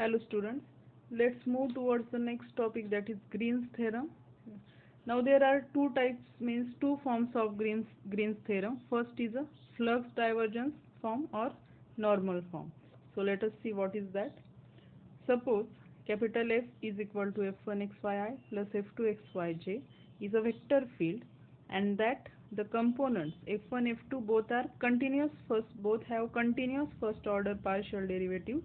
Hello students, let's move towards the next topic, that is Green's theorem. Now there are two types, means two forms of Green's theorem. First is a flux divergence form or normal form. So let us see what is that. Suppose capital F is equal to F1 xyi plus F2 xyj is a vector field, and that the components F1 F2 both have continuous first order partial derivative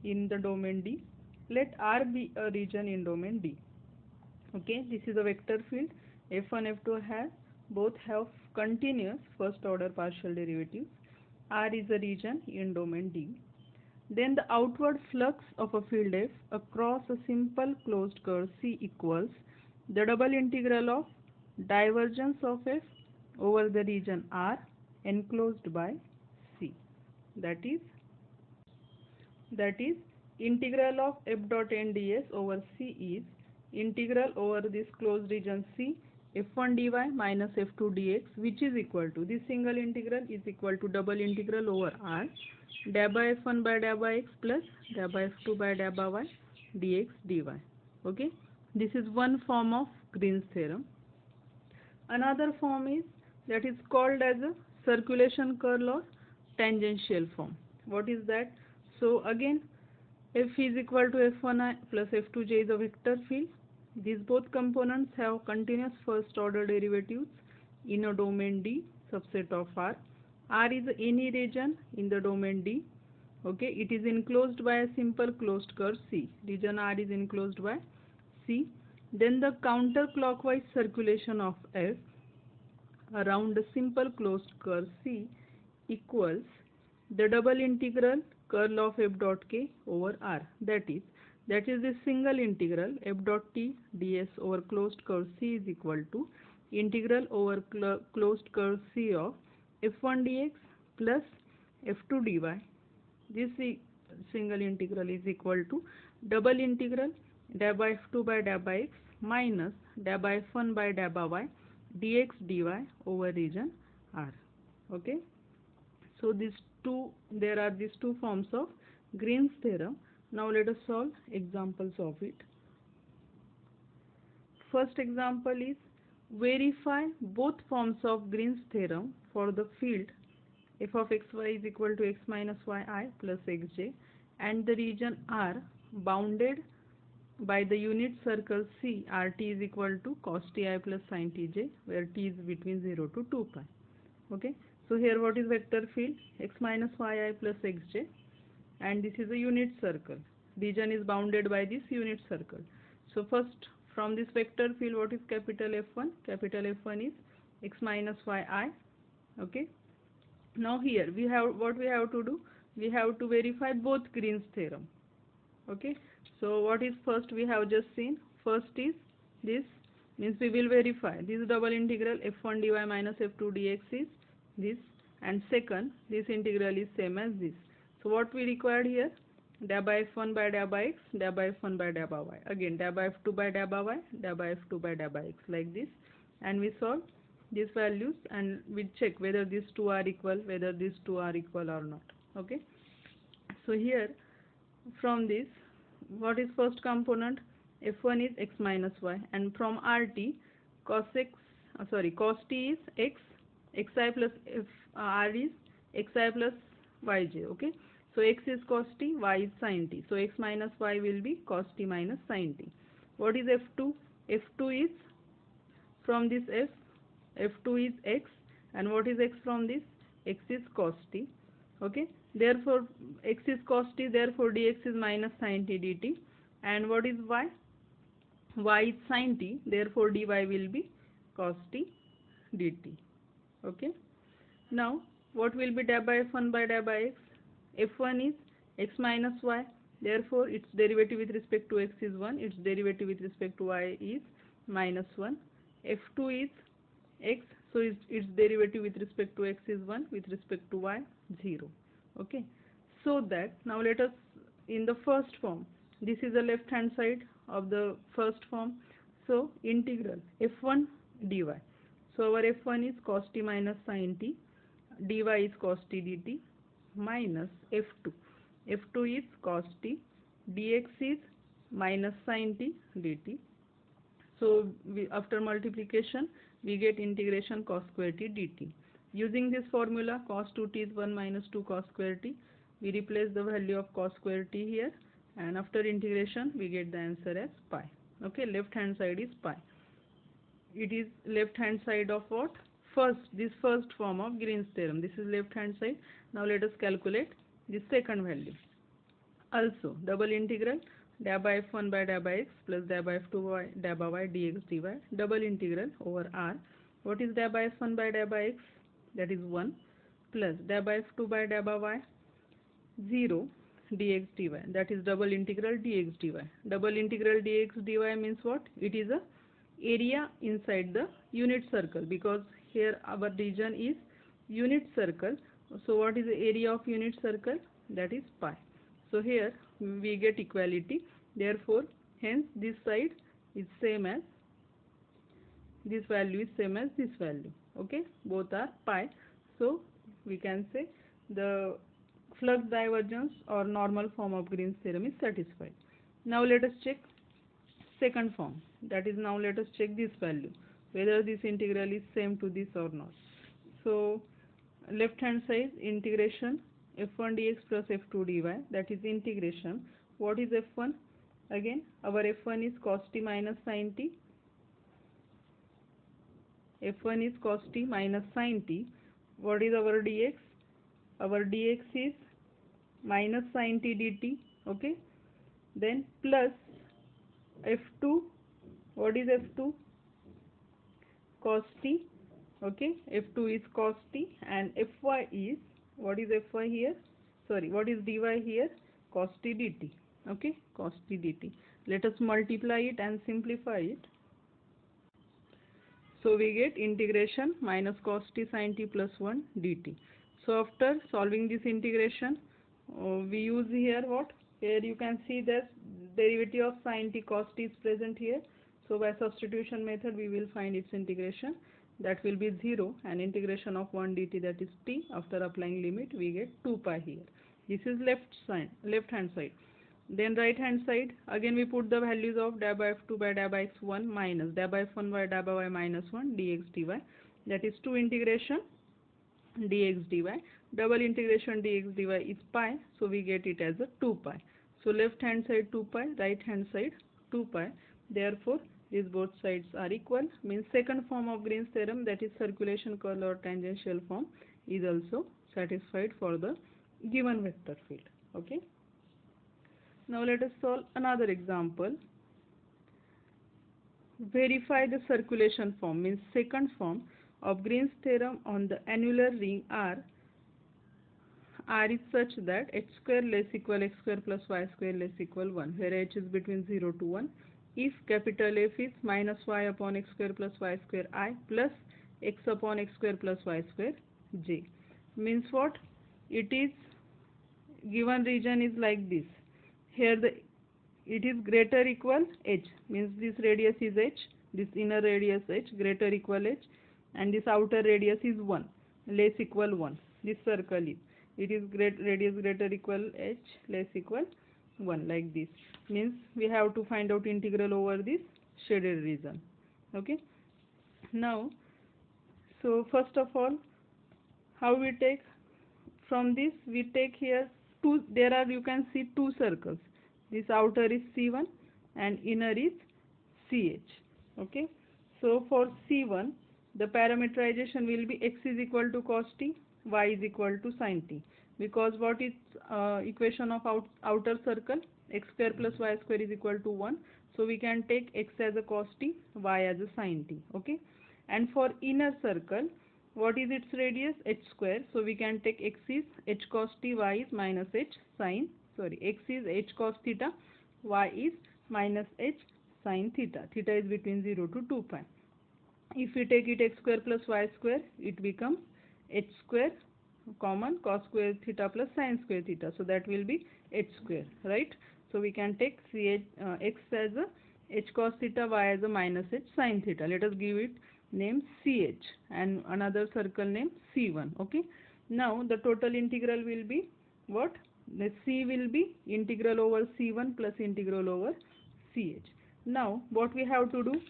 in the domain D. Let R be a region in domain D. Okay, this is a vector field. F1 F2 both have continuous first order partial derivatives. R is a region in domain D. Then the outward flux of a field F across a simple closed curve C equals the double integral of divergence of F over the region R enclosed by C. That is integral of f dot n ds over C is integral over this closed region C f1 dy minus f2 dx, which is equal to, this single integral is equal to double integral over R dA by f1 by dA by x plus dA by f2 by dA by y dx dy. Okay, this is one form of Green's theorem. Another form is that is called as a circulation curl or tangential form. What is that? So again, F is equal to F1i plus F2j is a vector field. These both components have continuous first order derivatives in a domain D subset of R. R is any region in the domain D. Okay, it is enclosed by a simple closed curve C. Region R is enclosed by C. Then the counterclockwise circulation of F around a simple closed curve C equals the double integral curl of f dot k over R. That is this single integral f dot t ds over closed curve C is equal to integral over closed curve C of f1 dx plus f2 dy. This single integral is equal to double integral dA by f2 by dA by x minus dA by f1 by dA by y dx dy over region R. Okay, so there are these two forms of Green's theorem. Now let us solve examples of it. First example is verify both forms of Green's theorem for the field f of xy is equal to x minus yi plus xj and the region R bounded by the unit circle C RT is equal to cos ti plus sin tj, where t is between 0 to 2 pi. Okay, so here what is vector field? X minus yi plus xj, and this is a unit circle. Region is bounded by this unit circle. So first, from this vector field, what is capital F1? Capital F1 is x minus yi. Okay, now here we have to do? We have to verify both Green's theorem. Okay, so what is first? We have just seen. First is this, means we will verify this double integral f1 dy minus f2 dx is this, and second, this integral is same as this. So what we required here? dA by f1 by dA by x, dA by f1 by dA by y. Again, dA by f2 by dA by y, dA by f2 by dA by x, like this. And we solve these values and we check whether these two are equal, or not. Okay. So here, from this, what is first component? F1 is x minus y, and from RT, cos t is x, xi plus R is xi plus yj. Okay, so x is cos t, y is sin t. So x minus y will be cos t minus sin t. What is F2? F2 is from this F2 is x, and what is x from this? X is cos t. Okay, therefore x is cos t, therefore dx is minus sin t dt. And what is y? Y is sin t, therefore dy will be cos t dt. Okay, now what will be dA by f1 by dA by x? F1 is x minus y, therefore its derivative with respect to x is 1, its derivative with respect to y is minus 1. F2 is x, so its derivative with respect to x is 1, with respect to y 0. Okay, so that now let us, in the first form, this is the left hand side of the first form, so integral f1 dy. So our f1 is cos t minus sin t, dy is cos t dt, minus f2. F2 is cos t dx is minus sin t dt. So after multiplication we get integration cos square t dt. Using this formula, cos 2t is 1 minus 2 cos square t. We replace the value of cos square t here, and after integration we get the answer as pi. Okay, left hand side is pi. It is left hand side of what? This first form of Green's theorem. This is left hand side. Now let us calculate the second value. Also, double integral dA by f1 by dA by x plus dA by f2 by dA by y dx dy. Double integral over R. What is dA by f1 by dA by x? That is 1 plus dA by f2 by dA by y 0 dx dy. That is double integral dx dy. Double integral dx dy means what? It is a area inside the unit circle, because here our region is unit circle. So what is the area of unit circle? That is pi. So here we get equality. Therefore, hence this side is same as this value is same as this value. Okay, both are pi. So we can say the flux divergence or normal form of Green's theorem is satisfied. Now let us check second form. That is, now let us check this value, whether this integral is same to this or not. So left hand side integration f1 dx plus f2 dy, that is integration. What is f1? Again our f1 is cos t minus sin t. F1 is cos t minus sin t. What is our dx? Our dx is minus sin t dt. Okay, then plus f2. What is f2? Cos t. Okay, f2 is cos t, and fy is, what is fy here? Sorry, what is dy here? Cos t dt. Okay, cos t dt. Let us multiply it and simplify it. So we get integration minus cos t sin t plus 1 dt. So after solving this integration, we use here what? Here you can see that derivative of sin t cos t is present here. So by substitution method we will find its integration. That will be 0, and integration of 1 dt, that is t. After applying limit we get 2 pi here. This is left hand side. Then right hand side, again we put the values of dA by f2 by dA by x1 minus dA by f1 by dA by y minus 1 dx dy. That is 2 integration dx dy. Double integration dx dy is pi, so we get it as a 2 pi. So left hand side 2 pi, right hand side 2 pi. Therefore these both sides are equal, means second form of Green's theorem, that is circulation curl or tangential form, is also satisfied for the given vector field. Okay. Now let us solve another example. Verify the circulation form, means second form of Green's theorem on the annular ring R. R is such that h square less equal x square plus y square less equal 1, where h is between 0 to 1. If capital F is minus y upon x square plus y square I plus x upon x square plus y square j. Means what? It is given region is like this. Here it is greater equal h, means this radius is h, this inner radius h greater equal h, and this outer radius is 1, less equal 1. This circle is, it is radius greater equal h, less equal 1, like this. Means we have to find out integral over this shaded region. Okay. Now, so first of all, how we take? From this we take here two, there are, you can see two circles. This outer is C1 and inner is CH. Okay. So for C1 the parameterization will be x is equal to cos t, y is equal to sin t, because what is equation of outer circle? X square plus y square is equal to 1. So we can take x as a cos t, y as a sin t. Okay. And for inner circle, what is its radius? H square. So we can take x is h cos t, y is minus h sin, x is h cos theta, y is minus h sin theta. Theta is between 0 to 2 pi. If we take it x square plus y square, it becomes h square common cos square theta plus sin square theta. So that will be h square, right? So we can take x as a h cos theta, y as a minus h sin theta. Let us give it name CH and another circle name C1. Okay. Now the total integral will be what? The C will be integral over C1 plus integral over CH. Now what we have to do,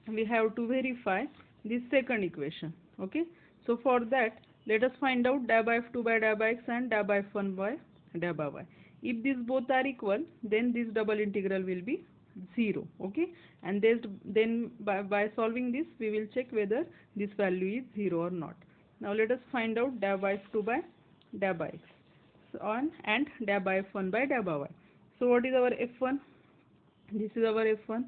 we have to verify this second equation. Okay, so for that let us find out del by f2 by del by x and del by f1 by del by y. If these both are equal, then this double integral will be 0. Okay, and then by solving this we will check whether this value is 0 or not. Now let us find out del by f2 by del by x on and del by f1 by del by y. So what is our f1? This is our f1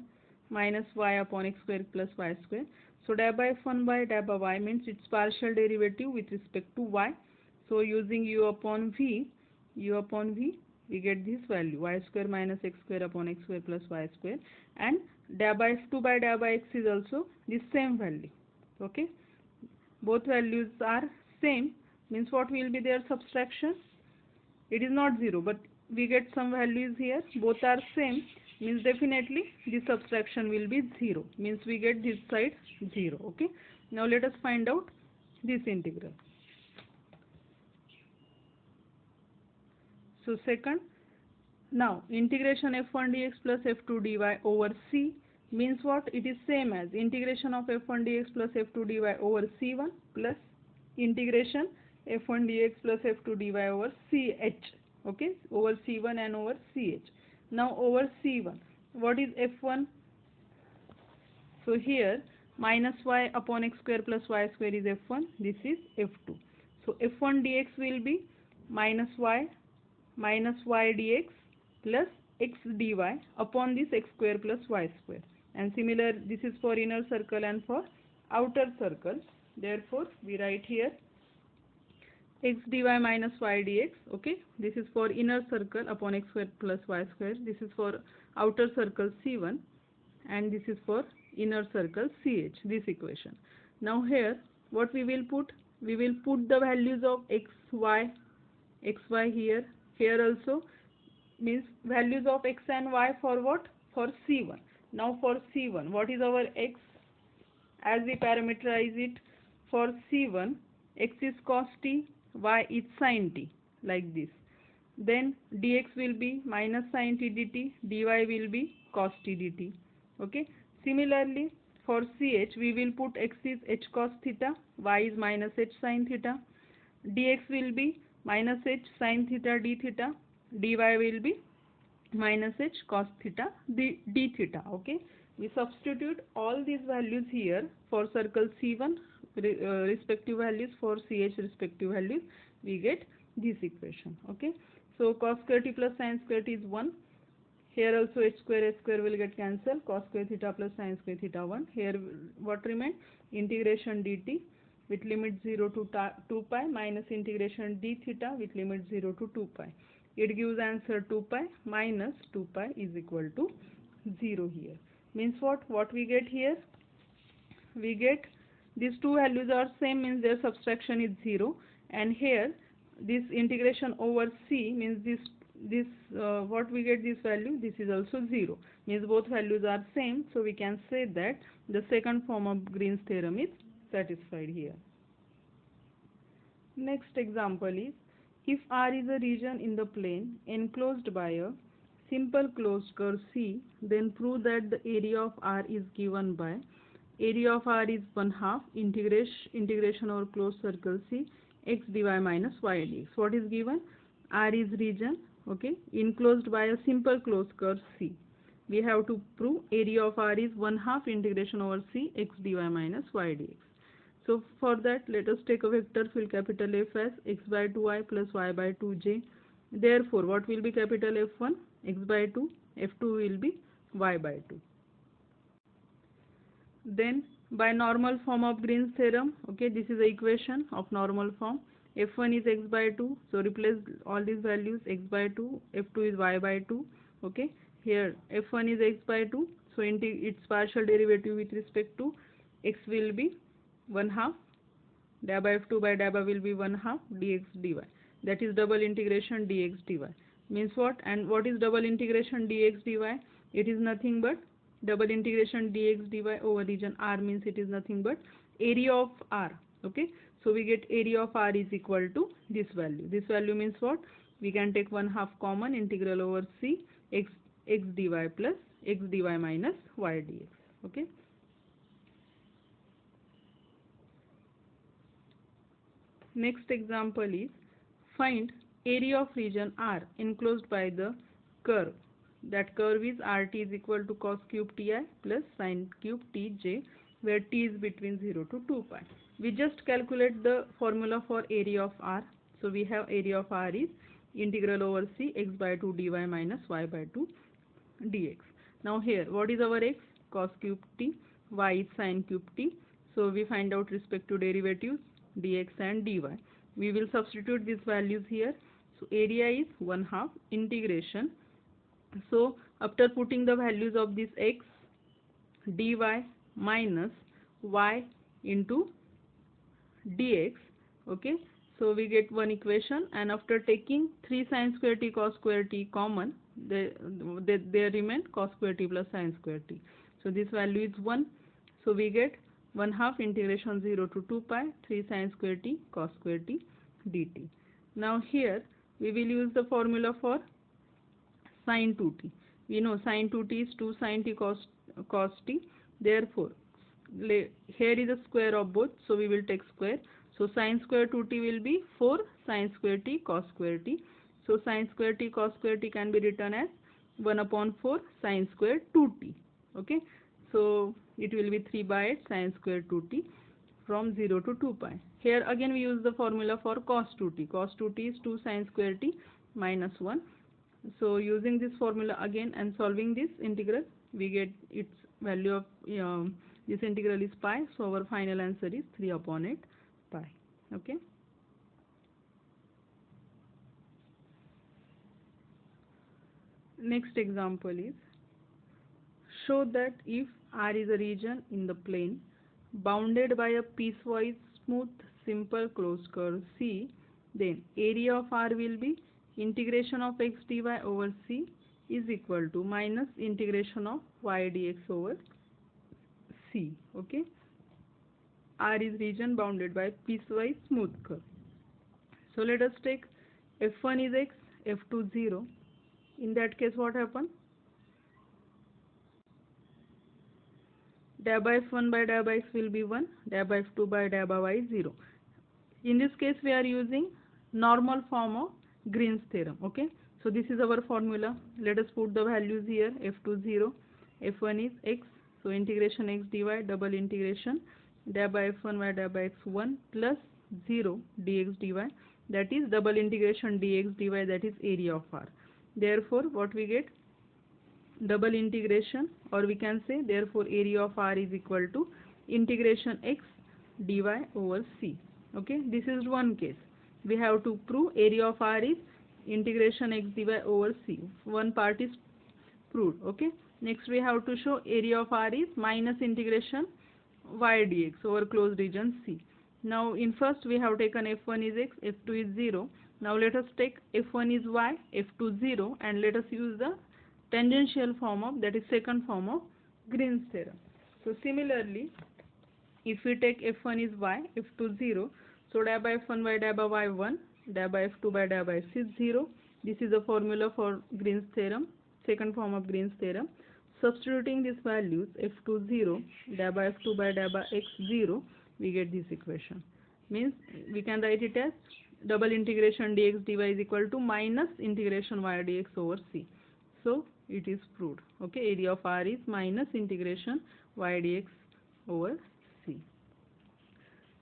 minus y upon x square plus y square. So del by f1 by del by y means its partial derivative with respect to y. So using u upon v, we get this value y square minus x square upon x square plus y square, and del by f2 by del by x is also the same value. Okay, both values are same, means what will be their subtraction? It is not 0, but we get some values here, both are same, means definitely the subtraction will be 0, means we get this side 0. Okay, now let us find out this integral. So second, now integration f1 dx plus f2 dy over c means what? It is same as integration of f1 dx plus f2 dy over c1 plus integration f1 dx plus f2 dy over ch. Okay, over c1 and over ch. Now over c1, what is f1? So here minus y upon x square plus y square is f1, this is f2. So f1 dx will be minus y dx plus x dy upon this x square plus y square. And similar, this is for inner circle and for outer circle. Therefore we write here x dy minus y dx. Okay, this is for inner circle upon x square plus y square. This is for outer circle c1, and this is for inner circle ch, this equation. Now here what we will put? We will put the values of xy here also, means values of x and y for what? For c1. Now for c1, what is our x? As we parameterize it, for c1 x is cos t, y is sin t, like this. Then dx will be minus sin t dt, dy will be cos t dt. Okay, similarly for ch we will put x is h cos theta, y is minus h sin theta, dx will be minus h sin theta d theta, dy will be minus h cos theta d theta. Okay, we substitute all these values here for circle c1 respective values, for ch respective values, we get this equation. Okay, so cos square t plus sin square t is 1. Here also h square will get cancelled, cos square theta plus sin square theta 1. Here what remains? Integration dt with limit 0 to 2 pi minus integration d theta with limit 0 to 2 pi. It gives answer 2 pi minus 2 pi is equal to 0 here. Means what? What we get here? We get these two values are same, means their subtraction is 0, and here this integration over c means this what we get this value, this is also 0, means both values are same, so we can say that the second form of Green's theorem is satisfied here. Next example is, if R is a region in the plane enclosed by a simple closed curve C, then prove that the area of R is given by area of R is 1/2 integration over closed circle C x dy minus y dx. What is given? R is region, okay, enclosed by a simple closed curve C. We have to prove area of R is 1/2 integration over C x dy minus y dx. So for that, let us take a vector field capital F as x by 2i plus y by 2j. Therefore, what will be capital F1? X by 2, F2 will be y by 2. Then by normal form of Green's theorem, okay, this is the equation of normal form. F1 is x by 2, so replace all these values, x by 2, F2 is y by 2, okay. Here F1 is x by 2, so its partial derivative with respect to x will be 1/2, del by f2 by del by will be 1/2 dx dy. That is double integration dx dy. Means what? And what is double integration dx dy? It is nothing but double integration dx dy over region R, means it is nothing but area of R. Okay, so we get area of R is equal to this value. This value means what? we can take 1/2 common, integral over c x dy plus x dy minus y dx. Okay. Next example is find area of region R enclosed by the curve. That curve is RT is equal to cos cube Ti plus sin cube Tj, where T is between 0 to 2 pi. We just calculate the formula for area of R. So we have area of R is integral over c x by 2 dy minus y by 2 dx. Now here, what is our x? Cos cube T, y is sin cube T. So we find out respective derivatives dx and dy. We will substitute these values here. So area is 1/2 integration. So after putting the values of this x, dy minus y into dx, okay, so we get one equation, and after taking 3 sin square t cos square t common, there remain cos square t plus sin square t. So this value is 1. So we get 1/2 integration 0 to 2 pi 3 sin square t cos square t dt. Now here we will use the formula for sin 2t. We know sin 2t is 2 sin t cos t. Therefore, here is the square of both, so we will take square. So sin square 2t will be 4 sin square t cos square t. So sin square t cos square t can be written as 1/4 sin square 2t. Okay. So it will be 3 by 8 sin square 2t from 0 to 2 pi. Here again we use the formula for cos 2t. Cos 2t is 2 sin square t minus 1. So using this formula again and solving this integral, we get its value of this integral is pi. So our final answer is 3/8 pi. Okay. Next example is show that if R is a region in the plane bounded by a piecewise smooth simple closed curve C, then area of R will be integration of x dy over C is equal to minus integration of y dx over C. Okay. R is region bounded by piecewise smooth curve. So let us take f1 is x, f2 0. In that case, what happens? DA by f1 by dA by x will be 1, dA by f2 by dA by y is 0. In this case, we are using normal form of Green's theorem. Okay. So this is our formula. Let us put the values here. f2 0, f1 is x. So integration x dy, double integration dA by f1 by dA by x 1 plus 0 dx dy, that is double integration dx dy, that is area of R. Therefore, what we get? Double integration, or we can say therefore area of R is equal to integration x dy over C. Okay, this is one case. We have to prove area of R is integration x dy over C. One part is proved. Okay, next we have to show area of R is minus integration y dx over closed region C. Now in first we have taken f1 is x, f2 is 0. Now let us take f1 is y, f2 0, and let us use the tangential form of, that is second form of Green's theorem. So similarly, if we take f1 is y, f2 0, so dA by f1 by dA by y 1, dA by f2 by dA by x is 0. This is the formula for Green's theorem, second form of Green's theorem. Substituting these values, f2 0, dA by f2 by dA by x 0, we get this equation. Means we can write it as double integration dx dy is equal to minus integration y dx over C. So it is proved. Okay, area of R is minus integration y dx over C.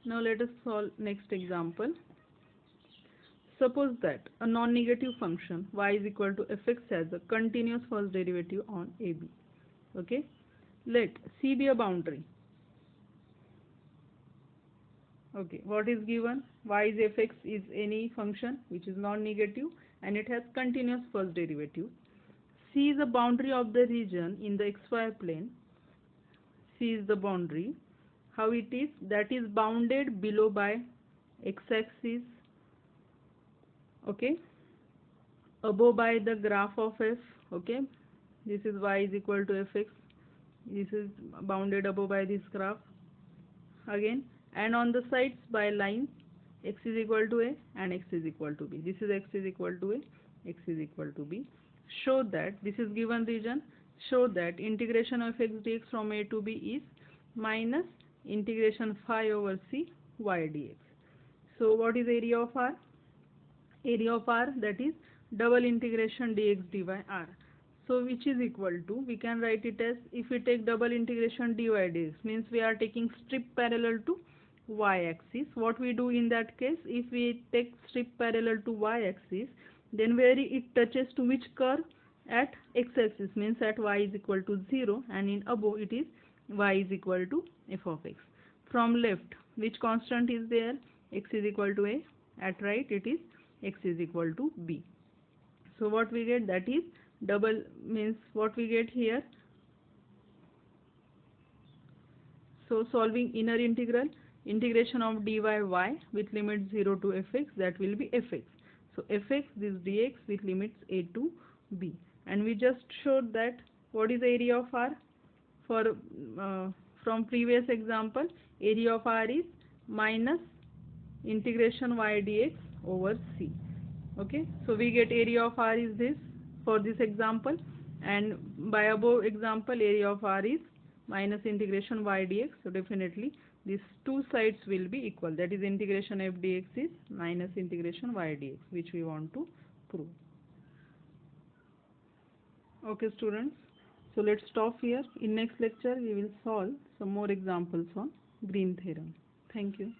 Now let us solve next example. Suppose that a non-negative function y is equal to fx has a continuous first derivative on AB. Okay, let C be a boundary. Okay, what is given? Y is fx is any function which is non-negative and it has continuous first derivative. C is the boundary of the region in the xy plane. C is the boundary. How it is? That is bounded below by x-axis, okay, above by the graph of f, okay, this is y is equal to fx, this is bounded above by this graph again, and on the sides by lines x is equal to a and x is equal to b. This is x is equal to a, x is equal to b. Show that this is given region. Show that integration of x dx from a to b is minus integration phi over c y dx. So what is area of R? Area of R, that is double integration dx dy r. So which is equal to, we can write it as, if we take double integration dy dx, means we are taking strip parallel to y-axis. What we do in that case, if we take strip parallel to y-axis, then where it touches to which curve? At x-axis, means at y is equal to 0, and in above it is y is equal to f of x. From left, which constant is there? X is equal to a. At right it is x is equal to b. So what we get, that is double, means what we get here. So solving inner integral, integration of dy y with limit 0 to fx, that will be fx. So fx, this dx with limits a to b. And we just showed that what is the area of R? For from previous example, area of R is minus integration y dx over c. Okay, so we get area of R is this for this example, and by above example area of R is minus integration y dx. So definitely these two sides will be equal, that is integration f dx is minus integration y dx, which we want to prove. Okay students, so let's stop here. In next lecture we will solve some more examples on Green theorem. Thank you.